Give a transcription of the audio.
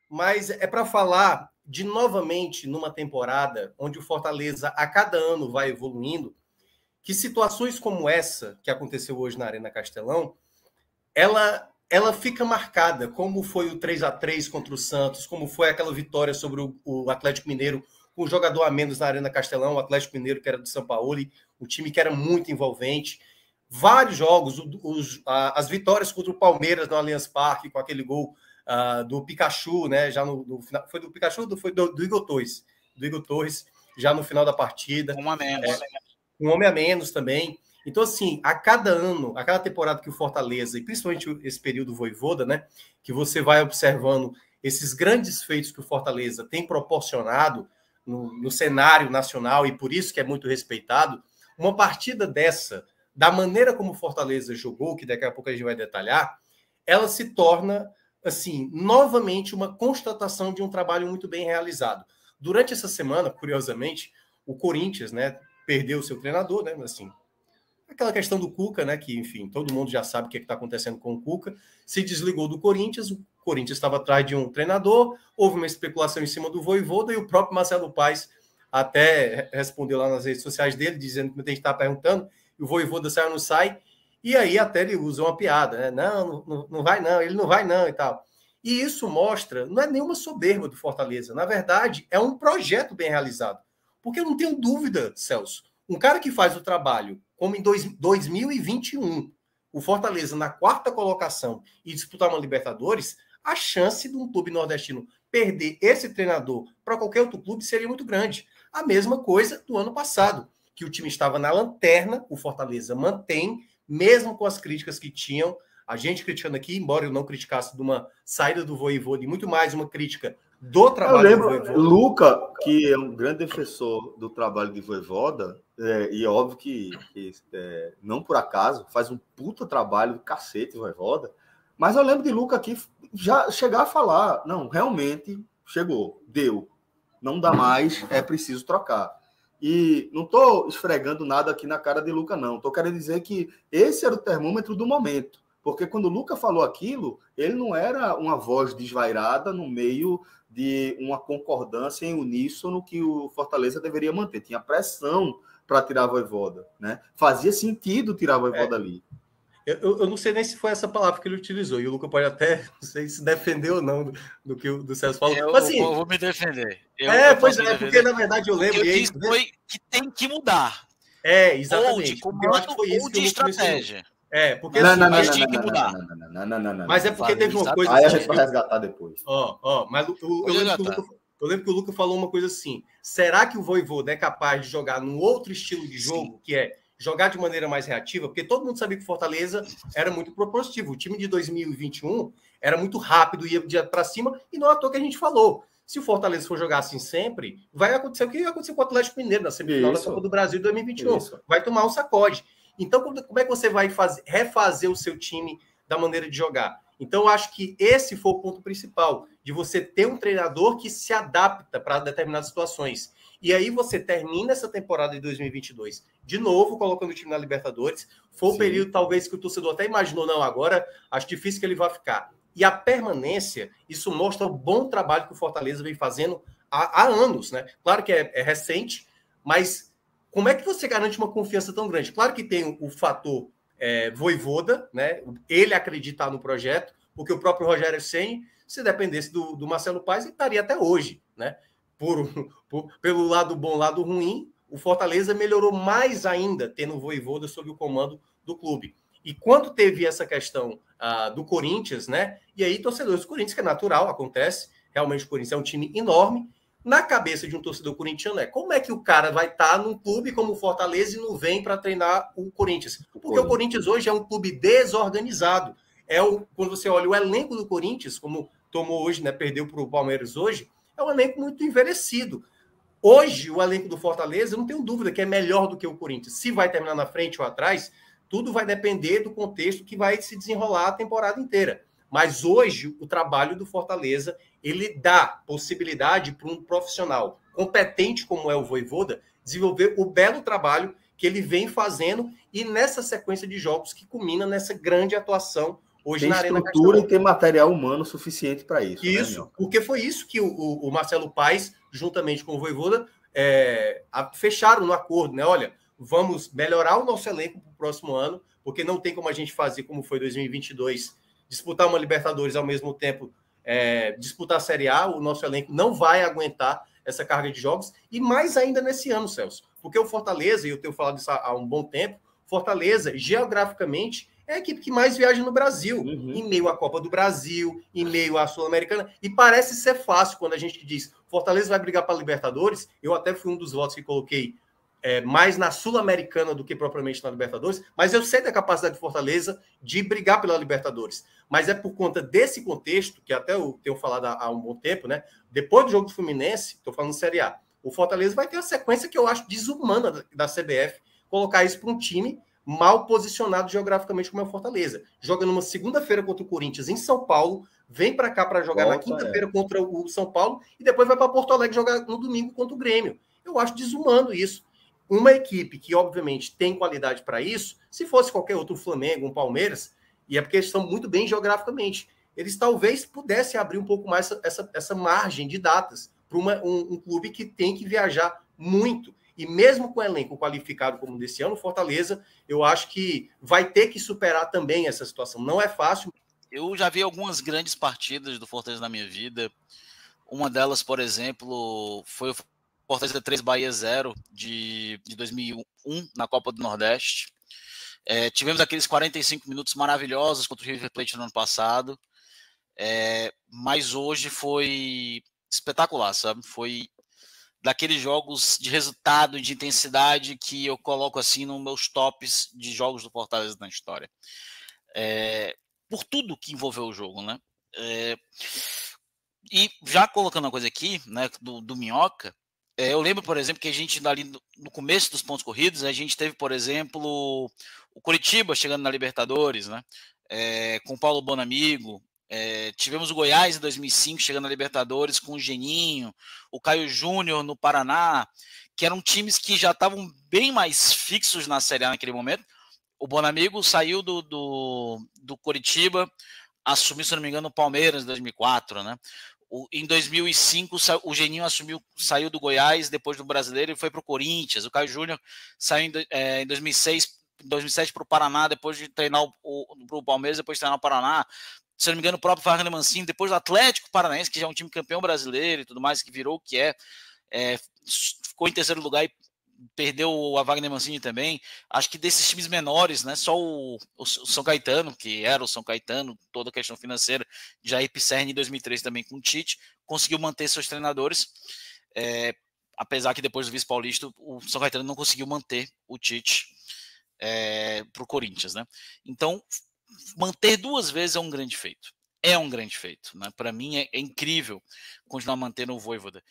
mas é para falar de novamente numa temporada onde o Fortaleza a cada ano vai evoluindo, que situações como essa que aconteceu hoje na Arena Castelão, ela fica marcada, como foi o 3-3 contra o Santos, como foi aquela vitória sobre o Atlético Mineiro, com um jogador a menos na Arena Castelão, o Atlético Mineiro que era do São Paulo, um time que era muito envolvente. Vários jogos, as vitórias contra o Palmeiras no Allianz Parque, com aquele gol do Pikachu, né? Já no final, foi do Pikachu ou foi do Igor Torres? Do Igor Torres, já no final da partida. Um a menos. Um homem a menos também. Então, assim, a cada ano, a cada temporada que o Fortaleza, e principalmente esse período Vojvoda, né? Que você vai observando esses grandes feitos que o Fortaleza tem proporcionado no cenário nacional, e por isso que é muito respeitado, uma partida dessa, da maneira como o Fortaleza jogou, que daqui a pouco a gente vai detalhar, ela se torna, assim, novamente uma constatação de um trabalho muito bem realizado. Durante essa semana, curiosamente, o Corinthians, né, perdeu o seu treinador, né, assim, aquela questão do Cuca, né, que, enfim, todo mundo já sabe o que está acontecendo com o Cuca, se desligou do Corinthians, o Corinthians estava atrás de um treinador, houve uma especulação em cima do Vojvoda, e o próprio Marcelo Paes até respondeu lá nas redes sociais dele, dizendo que a gente está perguntando, e o Vojvoda sai ou não sai, e aí até ele usa uma piada, né? Não vai não, ele não vai não e tal. E isso mostra, não é nenhuma soberba do Fortaleza, na verdade, é um projeto bem realizado. Porque eu não tenho dúvida, Celso, um cara que faz o trabalho, como em 2021, o Fortaleza na 4ª colocação e disputar uma Libertadores, a chance de um clube nordestino perder esse treinador para qualquer outro clube seria muito grande. A mesma coisa do ano passado, que o time estava na lanterna, o Fortaleza mantém, mesmo com as críticas que tinham, a gente criticando aqui, embora eu não criticasse de uma saída do Vojvoda, e muito mais uma crítica do trabalho do Vojvoda. Luca, que é um grande defensor do trabalho de Vojvoda, e é óbvio que não por acaso, faz um puta trabalho do cacete, Vojvoda, mas eu lembro de Luca aqui já chegar a falar, não, realmente chegou, deu, não dá mais, é preciso trocar. E não estou esfregando nada aqui na cara de Luca, não. Estou querendo dizer que esse era o termômetro do momento. Porque quando o Luca falou aquilo, ele não era uma voz desvairada no meio de uma concordância em uníssono que o Fortaleza deveria manter. Tinha pressão para tirar a Vojvoda, né? Fazia sentido tirar a Vojvoda ali. Eu não sei nem se foi essa palavra que ele utilizou, e o Luca pode até, não sei se defender ou não do que o Celso falou. Eu, mas, assim, eu vou me defender. Porque na verdade eu lembro... O que eu disse foi que tem que mudar. Exatamente. Ou de comando, eu acho que foi isso ou que de estratégia. Porque mas tinha que mudar. Não. Mas é porque teve uma coisa... Aí a gente vai resgatar depois. Mas eu lembro que o Luca falou uma coisa assim, será que o Vojvoda é capaz de jogar num outro estilo de jogo, que é jogar de maneira mais reativa? Porque todo mundo sabia que o Fortaleza era muito propositivo. O time de 2021 era muito rápido, ia para cima, e não é à toa que a gente falou. Se o Fortaleza for jogar assim sempre, vai acontecer o que aconteceu com o Atlético Mineiro na semifinal da Copa do Brasil de 2021. Vai tomar um sacode. Então, como é que você vai refazer o seu time da maneira de jogar? Então, eu acho que esse foi o ponto principal, de você ter um treinador que se adapta para determinadas situações. E aí você termina essa temporada de 2022, de novo, colocando o time na Libertadores. Foi um período, talvez, que o torcedor até imaginou, não, agora acho difícil que ele vá ficar. E a permanência, isso mostra o bom trabalho que o Fortaleza vem fazendo há anos, né? Claro que é recente, mas como é que você garante uma confiança tão grande? Claro que tem o fator Vojvoda, né? Ele acreditar no projeto, porque o próprio Rogério Ceni, se dependesse do Marcelo Paes, ele estaria até hoje, né? Pelo lado bom, lado ruim, o Fortaleza melhorou mais ainda tendo o Vojvoda sob o comando do clube. E quando teve essa questão do Corinthians, né? E aí, torcedores do Corinthians, que é natural, acontece, realmente o Corinthians é um time enorme, na cabeça de um torcedor corintiano como é que o cara vai estar num clube como o Fortaleza e não vem para treinar o Corinthians? Porque o Corinthians hoje é um clube desorganizado. Quando você olha o elenco do Corinthians, como tomou hoje, né? Perdeu para o Palmeiras hoje, é um elenco muito envelhecido. Hoje, o elenco do Fortaleza, eu não tenho dúvida que é melhor do que o Corinthians. Se vai terminar na frente ou atrás, tudo vai depender do contexto que vai se desenrolar a temporada inteira. Mas hoje, o trabalho do Fortaleza, ele dá possibilidade para um profissional competente como é o Vojvoda desenvolver o belo trabalho que ele vem fazendo e nessa sequência de jogos que culmina nessa grande atuação hoje tem na Arena estrutura Castelão. e tem material humano suficiente para isso. Isso, né, porque foi isso que o Marcelo Paes, juntamente com o Vojvoda, fecharam no acordo, né? Olha, vamos melhorar o nosso elenco para o próximo ano, porque não tem como a gente fazer como foi 2022, disputar uma Libertadores ao mesmo tempo, disputar a Série A, o nosso elenco não vai aguentar essa carga de jogos, e mais ainda nesse ano, Celso, porque o Fortaleza, e eu tenho falado isso há um bom tempo, Fortaleza, geograficamente, é a equipe que mais viaja no Brasil, em meio à Copa do Brasil, em meio à Sul-Americana, e parece ser fácil quando a gente diz Fortaleza vai brigar para a Libertadores. Eu até fui um dos votos que coloquei mais na Sul-Americana do que propriamente na Libertadores, mas eu sei da capacidade de Fortaleza de brigar pela Libertadores. Mas é por conta desse contexto, que até eu tenho falado há um bom tempo, né? Depois do jogo do Fluminense, estou falando Série A, o Fortaleza vai ter uma sequência que eu acho desumana da CBF, colocar isso para um time mal posicionado geograficamente como é o Fortaleza. Joga numa segunda-feira contra o Corinthians em São Paulo, vem para cá para jogar na quinta-feira contra o São Paulo e depois vai para Porto Alegre jogar no domingo contra o Grêmio. Eu acho desumano isso. Uma equipe que, obviamente, tem qualidade para isso, se fosse qualquer outro Flamengo, um Palmeiras, e é porque eles estão muito bem geograficamente, eles talvez pudessem abrir um pouco mais essa margem de datas para um clube que tem que viajar muito. E mesmo com o elenco qualificado como desse ano, Fortaleza, eu acho que vai ter que superar também essa situação. Não é fácil. Eu já vi algumas grandes partidas do Fortaleza na minha vida. Uma delas, por exemplo, foi o Fortaleza 3 Bahia 0 de 2001 na Copa do Nordeste. Tivemos aqueles 45 minutos maravilhosos contra o River Plate no ano passado. Mas hoje foi espetacular, sabe? Foi daqueles jogos de resultado, de intensidade que eu coloco assim nos meus tops de jogos do Fortaleza na história. Por tudo que envolveu o jogo, né? E já colocando uma coisa aqui, né, do Minhoca, eu lembro, por exemplo, que a gente ali no começo dos pontos corridos, a gente teve, por exemplo, o Coritiba chegando na Libertadores, né? Com o Paulo Bonamigo. Tivemos o Goiás em 2005 chegando na Libertadores com o Geninho, o Caio Júnior no Paraná, que eram times que já estavam bem mais fixos na Série A naquele momento. O Bonamigo saiu do Coritiba, assumiu, se não me engano, o Palmeiras em 2004, né? Em 2005, o Geninho saiu do Goiás depois do Brasileiro e foi para o Corinthians. O Caio Júnior saiu em 2007 para o Paraná, depois de treinar o Palmeiras, depois de treinar o Paraná. Se não me engano, o próprio Wagner Mancini, depois do Atlético Paranaense, que já é um time campeão brasileiro e tudo mais, que virou o que ficou em terceiro lugar e perdeu a Wagner Mancini também. Acho que desses times menores, né, só o São Caetano, que era o São Caetano, toda a questão financeira, Jair Pisserni em 2003 também com o Tite, conseguiu manter seus treinadores, apesar que depois do vice-paulista o São Caetano não conseguiu manter o Tite para o Corinthians, né? Então, manter duas vezes é um grande feito. É um grande feito, né? Para mim é incrível continuar mantendo o Vojvoda.